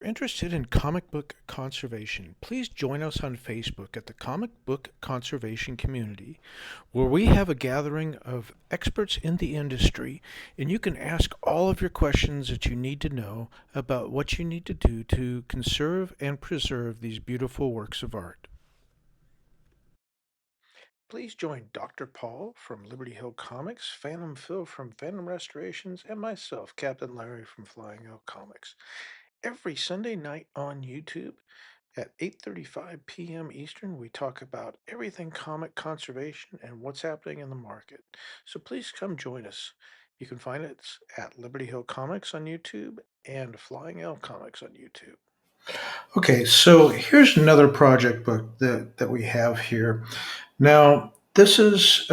interested in comic book conservation, please join us on Facebook at the Comic Book Conservation Community, where we have a gathering of experts in the industry, and you can ask all of your questions that you need to know about what you need to do to conserve and preserve these beautiful works of art. Please join Dr. Paul from Liberty Hill Comics, Phantom Phil from Phantom Restorations, and myself, Captain Larry from Flying Elk Comics, every Sunday night on YouTube at 8:35 p.m. Eastern. We talk about everything comic conservation and what's happening in the market. So please come join us. You can find us at Liberty Hill Comics on YouTube and Flying Elk Comics on YouTube. Okay, so here's another project book that we have here. Now, this is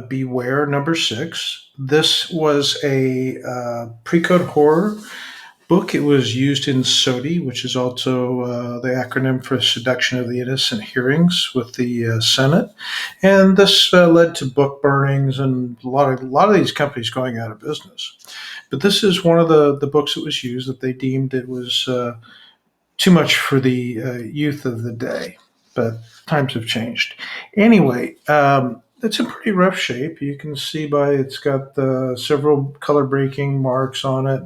Beware number 6. This was a pre-code horror book. It was used in SOTI, which is also the acronym for Seduction of the Innocent hearings with the Senate. And this led to book burnings and a lot of these companies going out of business. But this is one of the books that was used that they deemed it was too much for the youth of the day. But times have changed. Anyway, it's in pretty rough shape. You can see by it's got several color breaking marks on it.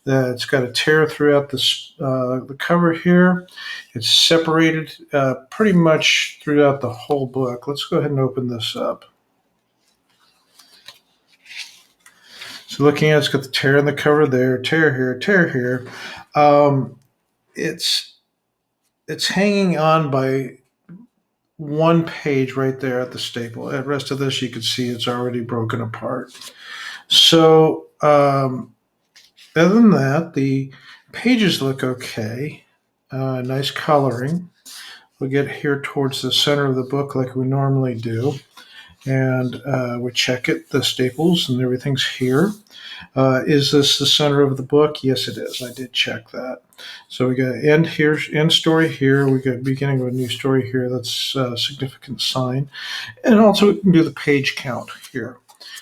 It's got a tear throughout the cover here. It's separated pretty much throughout the whole book. Let's go ahead and open this up. So looking at it, it's got the tear in the cover there, tear here, tear here. It's hanging on by one page right there at the staple. The rest of this, you can see it's already broken apart. So other than that, the pages look okay. Nice coloring. We'll get here towards the center of the book like we normally do. And we check it, the staples and everything's here. Is this the center of the book? Yes, it is. I did check that. So we got end here, end story here. We got beginning of a new story here. That's a significant sign. And also we can do the page count here.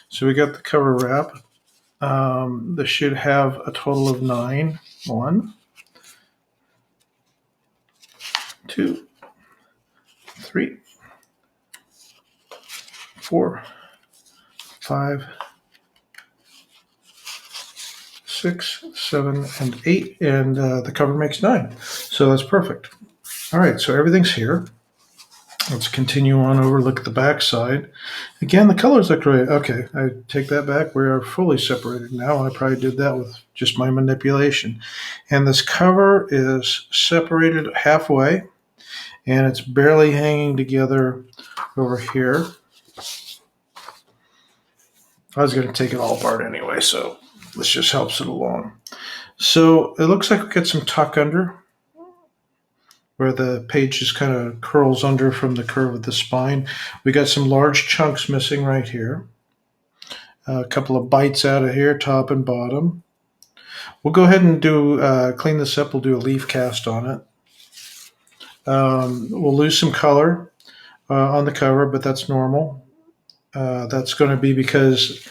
So we got the cover wrap. This should have a total of 9. 1, 2, 3, 4, 5, 6, 7, and 8, and the cover makes 9. So that's perfect. All right, so everything's here. Let's continue on over, look at the back side. Again, the colors look great. Okay, I take that back. We are fully separated now. I probably did that with just my manipulation. And this cover is separated halfway, and it's barely hanging together over here. I was going to take it all apart anyway, so this just helps it along. So it looks like we get some tuck under, where the page just kind of curls under from the curve of the spine. We got some large chunks missing right here. A couple of bites out of here, top and bottom. We'll go ahead and clean this up. We'll do a leaf cast on it. We'll lose some color on the cover, but that's normal. That's going to be because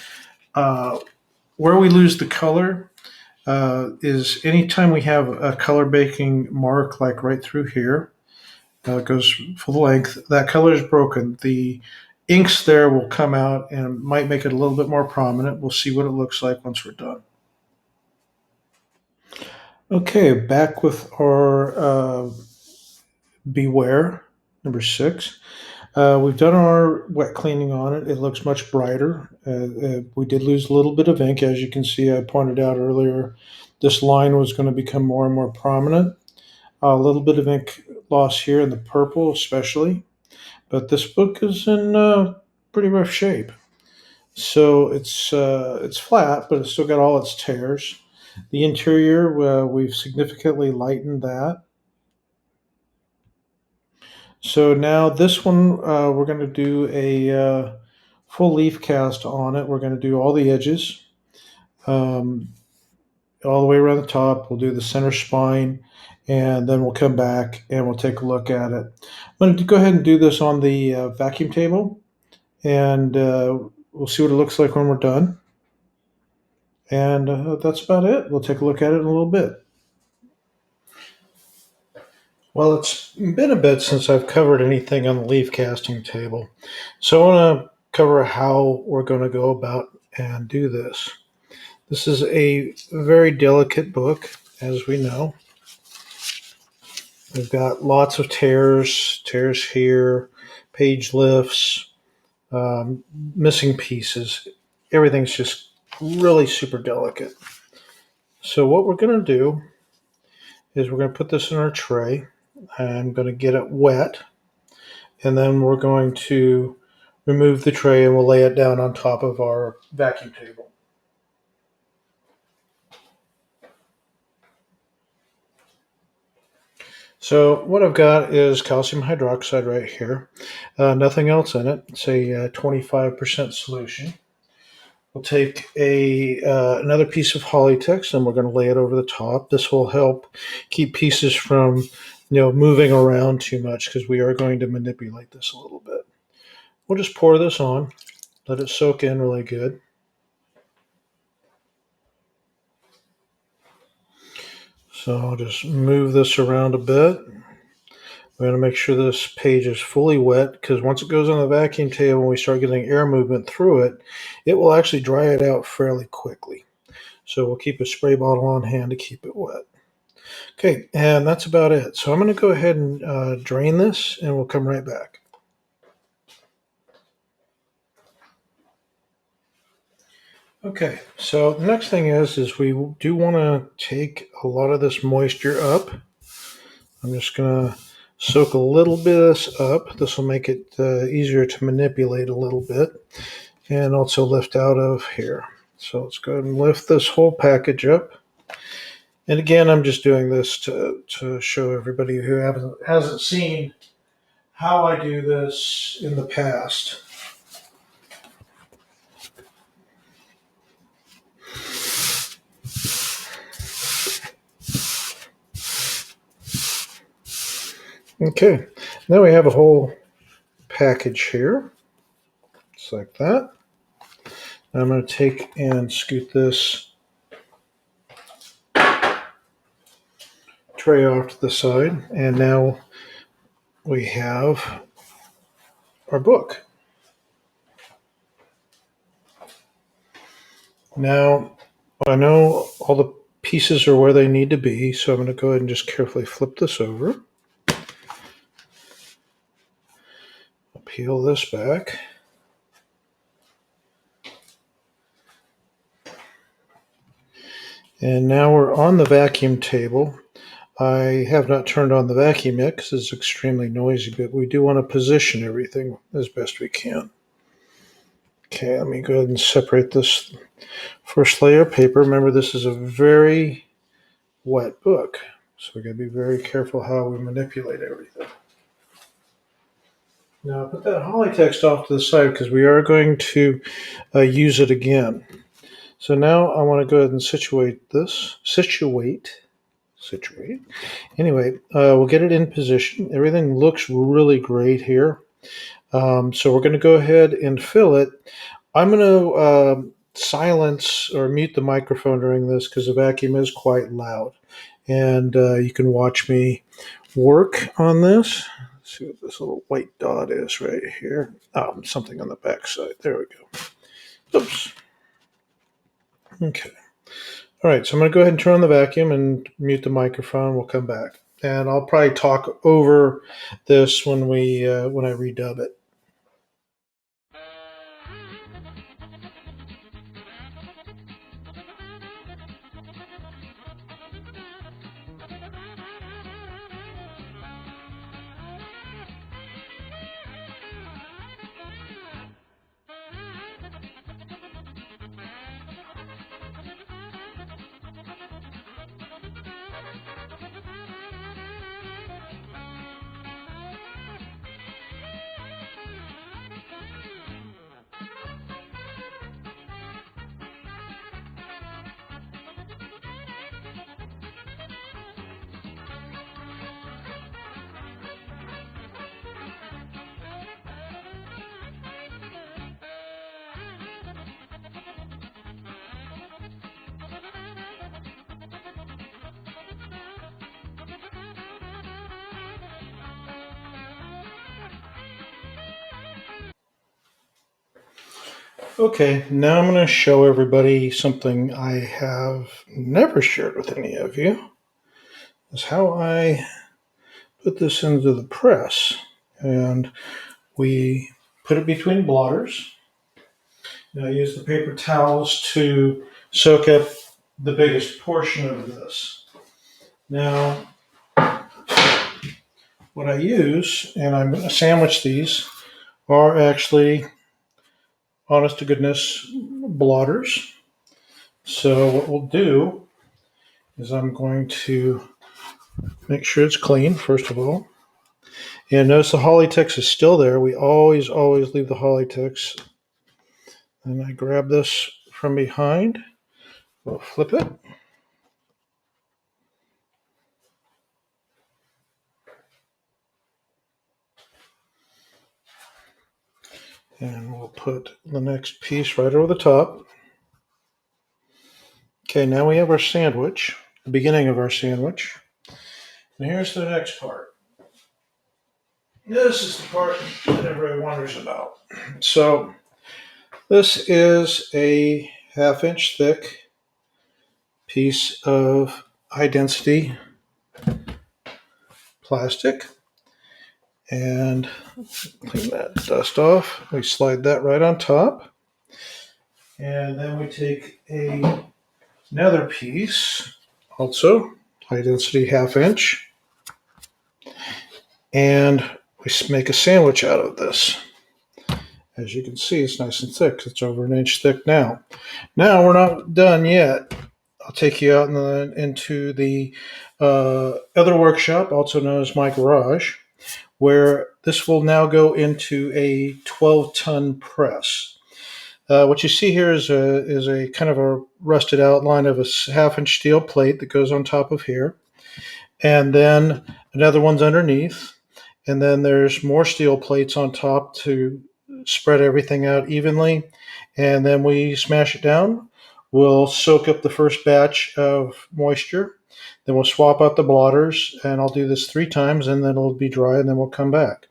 where we lose the color is anytime we have a color baking mark, like right through here, it goes full length, that color is broken. The inks there will come out and might make it a little bit more prominent. We'll see what it looks like once we're done. Okay, back with our Beware number 6. We've done our wet cleaning on it. It looks much brighter. We did lose a little bit of ink. As you can see, I pointed out earlier, this line was going to become more and more prominent. A little bit of ink loss here in the purple especially. But this book is in pretty rough shape. So it's flat, but it's still got all its tears. The interior, we've significantly lightened that. So now this one, we're going to do a full leaf cast on it. We're going to do all the edges, all the way around the top. We'll do the center spine, and then we'll come back and we'll take a look at it. I'm going to go ahead and do this on the vacuum table, and we'll see what it looks like when we're done. And that's about it. We'll take a look at it in a little bit. Well, it's been a bit since I've covered anything on the leaf casting table, so I want to cover how we're going to go about and do this. This is a very delicate book, as we know. We've got lots of tears here, page lifts, missing pieces. Everything's just really super delicate. So what we're going to do is we're going to put this in our tray. I'm going to get it wet, and then we're going to remove the tray and we'll lay it down on top of our vacuum table. So what I've got is calcium hydroxide right here. Nothing else in it. It's a 25% solution. We'll take another piece of Polytex and we're going to lay it over the top. This will help keep pieces from moving around too much because we are going to manipulate this a little bit. We'll just pour this on, let it soak in really good. So I'll just move this around a bit. We're going to make sure this page is fully wet because once it goes on the vacuum table and we start getting air movement through it, it will actually dry it out fairly quickly. So we'll keep a spray bottle on hand to keep it wet. Okay, and that's about it. So I'm going to go ahead and drain this and we'll come right back. Okay, so the next thing is we do want to take a lot of this moisture up. I'm just going to soak a little bit of this up. This will make it easier to manipulate a little bit and also lift out of here. So let's go ahead and lift this whole package up. And again, I'm just doing this to show everybody who hasn't seen how I do this in the past. Okay, now we have a whole package here, just like that. I'm going to take and scoot this tray off to the side, and now we have our book. Now, I know all the pieces are where they need to be, so I'm going to go ahead and just carefully flip this over. I'll peel this back. And now we're on the vacuum table. I have not turned on the vacuum yet because it's extremely noisy, but we do want to position everything as best we can. Okay, let me go ahead and separate this first layer of paper. Remember, this is a very wet book, so we're going to be very careful how we manipulate everything. Now, put that holly text off to the side because we are going to use it again. So now I want to go ahead and situate this. Situate. Anyway, we'll get it in position. Everything looks really great here. So we're going to go ahead and fill it. I'm going to silence or mute the microphone during this because the vacuum is quite loud. And you can watch me work on this. Let's see what this little white dot is right here. Something on the back side. There we go. Oops. Okay. All right, so I'm going to go ahead and turn on the vacuum and mute the microphone. We'll come back. And I'll probably talk over this when I redub it. Okay, now I'm going to show everybody something I have never shared with any of you. Is how I put this into the press. And we put it between blotters. And I use the paper towels to soak up the biggest portion of this. Now, what I use, and I'm going to sandwich these, are actually, honest to goodness, blotters. So what we'll do is I'm going to make sure it's clean, first of all. And notice the holly ticks is still there. We always leave the holly ticks. And I grab this from behind. We'll flip it. And we'll put the next piece right over the top. Okay, now we have our sandwich, the beginning of our sandwich. And here's the next part. This is the part that everybody wonders about. So this is a 1/2 inch thick piece of high density plastic. And clean that dust off. We slide that right on top. And then we take another piece, also high density 1/2 inch, and we make a sandwich out of this. As you can see, it's nice and thick. It's over 1 inch thick now. Now we're not done yet. I'll take you out into the other workshop, also known as my garage, where this will now go into a 12-ton press. What you see here is a kind of a rusted outline of a 1/2 inch steel plate that goes on top of here, and then another one's underneath, and then there's more steel plates on top to spread everything out evenly, and then we smash it down. We'll soak up the first batch of moisture, then we'll swap out the blotters, and I'll do this 3 times, and then it'll be dry, and then we'll come back.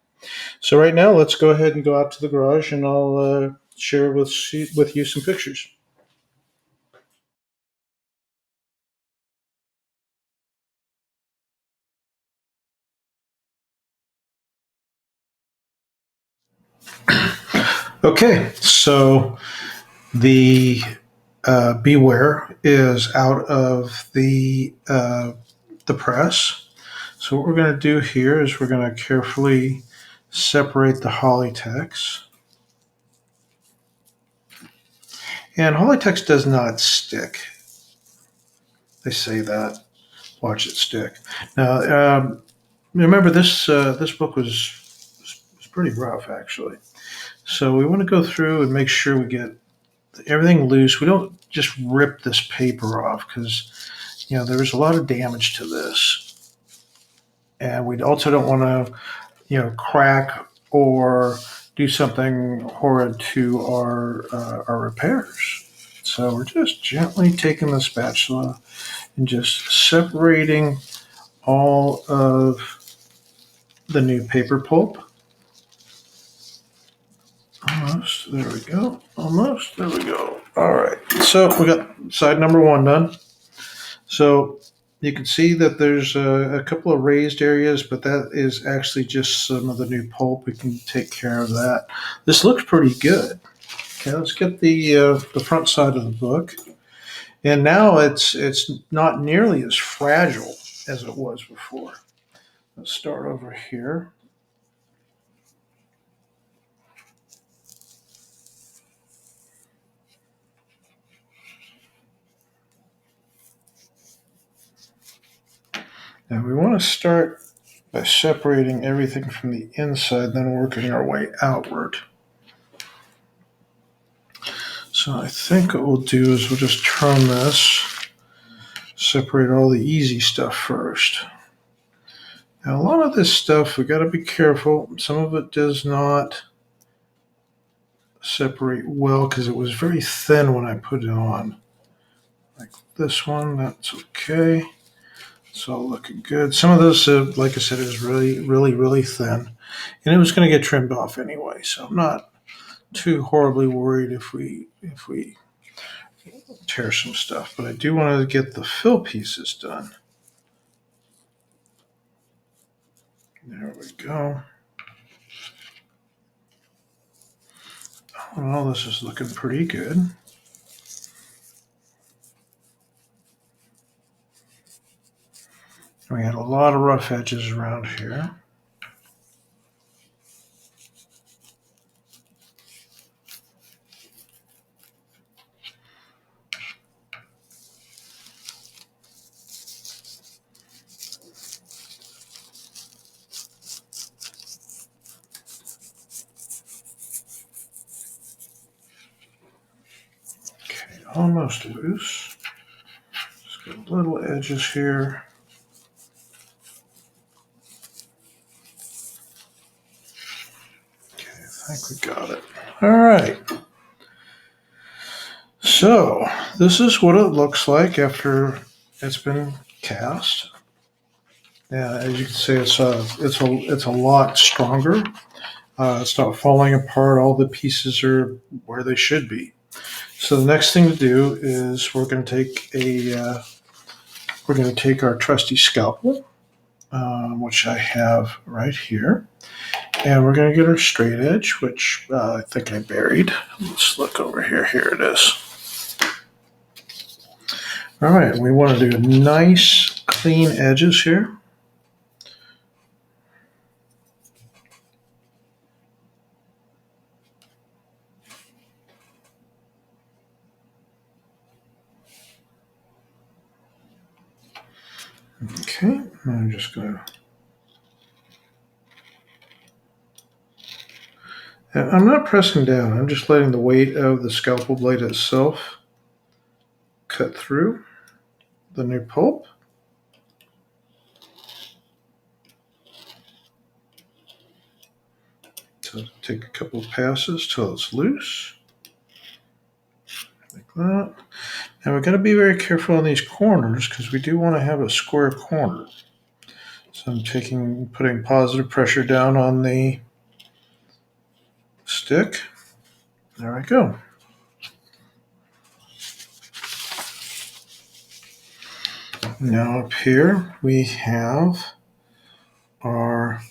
So right now, let's go ahead and go out to the garage, and I'll share with you some pictures. Okay, so the beware is out of the press. So what we're going to do here is we're going to carefully separate the holly ticks. And holly ticks does not stick. They say that. Watch it stick. Now, remember this book was pretty rough actually. So we want to go through and make sure we get everything loose. We don't just rip this paper off because there's a lot of damage to this, and we also don't want to crack or do something horrid to our repairs. So we're just gently taking the spatula and just separating all of the new paper pulp. Almost. There we go. Almost. There we go. All right. So we got side number 1 done. So you can see that there's a couple of raised areas, but that is actually just some of the new pulp. We can take care of that. This looks pretty good. Okay, let's get the front side of the book. And now it's not nearly as fragile as it was before. Let's start over here. Now we want to start by separating everything from the inside, then working our way outward. So I think what we'll do is we'll just turn this, separate all the easy stuff first. Now a lot of this stuff, we got to be careful. Some of it does not separate well because it was very thin when I put it on. Like this one, that's okay. It's all looking good. Some of this, like I said, is really thin. And it was going to get trimmed off anyway, so I'm not too horribly worried if we tear some stuff, but I do want to get the fill pieces done. There we go. Well, this is looking pretty good. We had a lot of rough edges around here. Okay, almost loose. Just got little edges here. Okay, I think we got it. All right. So this is what it looks like after it's been cast. Yeah, as you can see, it's a lot stronger. It's not falling apart. All the pieces are where they should be. So the next thing to do is we're going to take our trusty scalpel, which I have right here, and we're going to get our straight edge, which I think I buried. Let's look over here. Here it is. All right, we want to do nice, clean edges here. Okay, I'm just going to. I'm not pressing down. I'm just letting the weight of the scalpel blade itself cut through the new pulp. So take a couple of passes till it's loose, like that. And we're going to be very careful on these corners because we do want to have a square corner. So I'm putting positive pressure down on the stick. There we go. Now up here we have our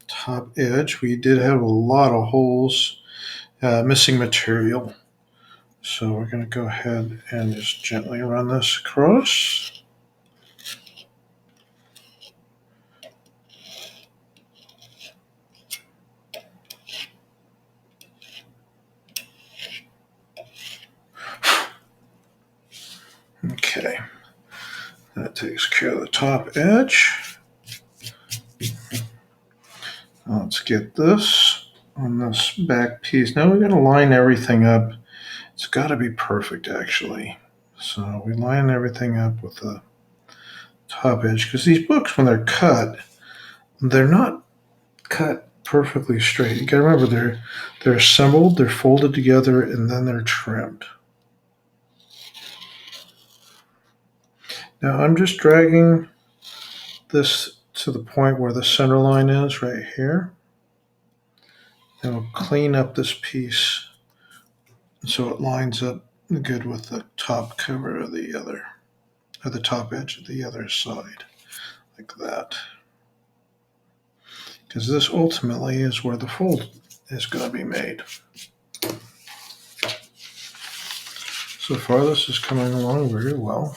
top edge. We did have a lot of holes, missing material. So we're going to go ahead and just gently run this across. Okay, that takes care of the top edge. Let's get this on this back piece. Now we're going to line everything up. It's got to be perfect, actually. So we line everything up with the top edge because these books, when they're cut, they're not cut perfectly straight. You got to remember they're assembled, they're folded together, and then they're trimmed. Now I'm just dragging this to the point where the center line is right here. And we'll clean up this piece so it lines up good with the top cover of the other, or the top edge of the other side, like that. Because this ultimately is where the fold is going to be made. So far this is coming along very well.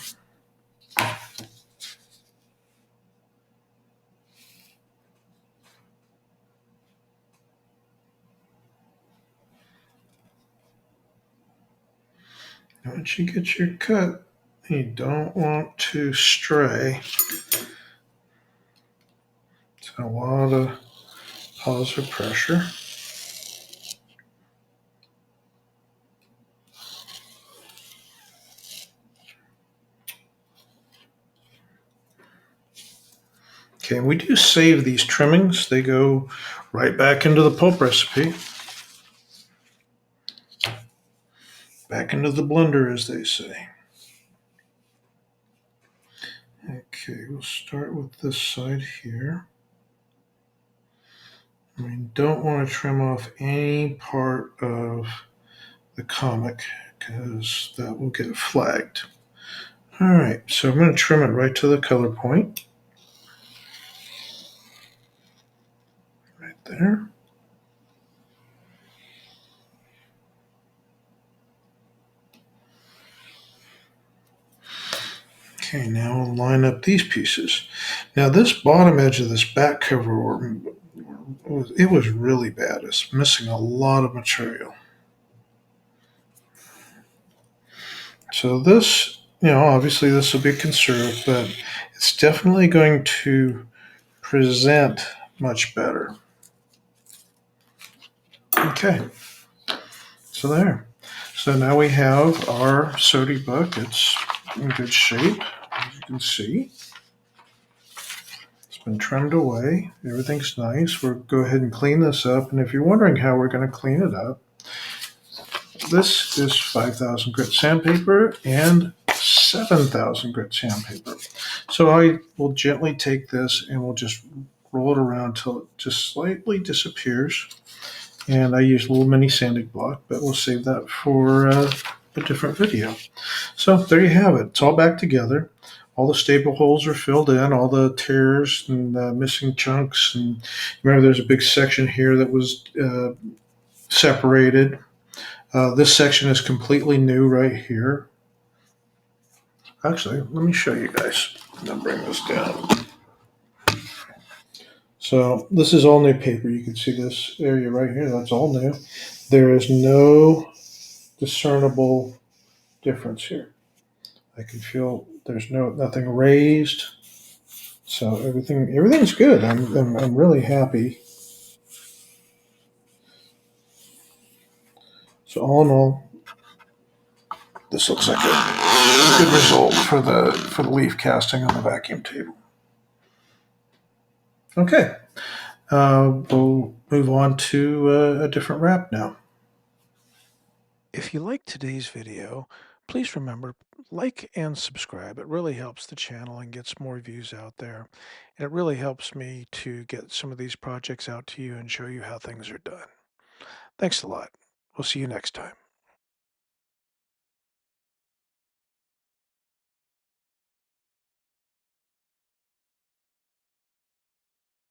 Once you get your cut, you don't want to stray. It's a lot of positive pressure. Okay, and we do save these trimmings. They go right back into the pulp recipe. Back into the blender, as they say. Okay, we'll start with this side here. We don't want to trim off any part of the comic because that will get flagged. All right, so I'm going to trim it right to the color point. Right there. Okay, now we'll line up these pieces. Now this bottom edge of this back cover, it was really bad. It's missing a lot of material. So this, obviously this will be conserved, but it's definitely going to present much better. Okay, so there. So now we have our SOTI book. It's in good shape, as you can see. It's been trimmed away. Everything's nice. We'll go ahead and clean this up. And if you're wondering how we're going to clean it up, this is 5,000 grit sandpaper and 7,000 grit sandpaper. So I will gently take this and we'll just roll it around until it just slightly disappears. And I use a little mini sanding block, but we'll save that for a different video. So there you have it. It's all back together. All the staple holes are filled in, all the tears and missing chunks. And remember, there's a big section here that was separated. This section is completely new right here. Actually, let me show you guys. I'm going to bring this down. So this is all new paper. You can see this area right here. That's all new. There is no discernible difference here. I can feel there's nothing raised. So everything's good. I'm really happy. So all in all, this looks like a good result for the leaf casting on the vacuum table. Okay, we'll move on to a different wrap now. If you liked today's video, please remember, like and subscribe. It really helps the channel and gets more views out there. And it really helps me to get some of these projects out to you and show you how things are done. Thanks a lot. We'll see you next time.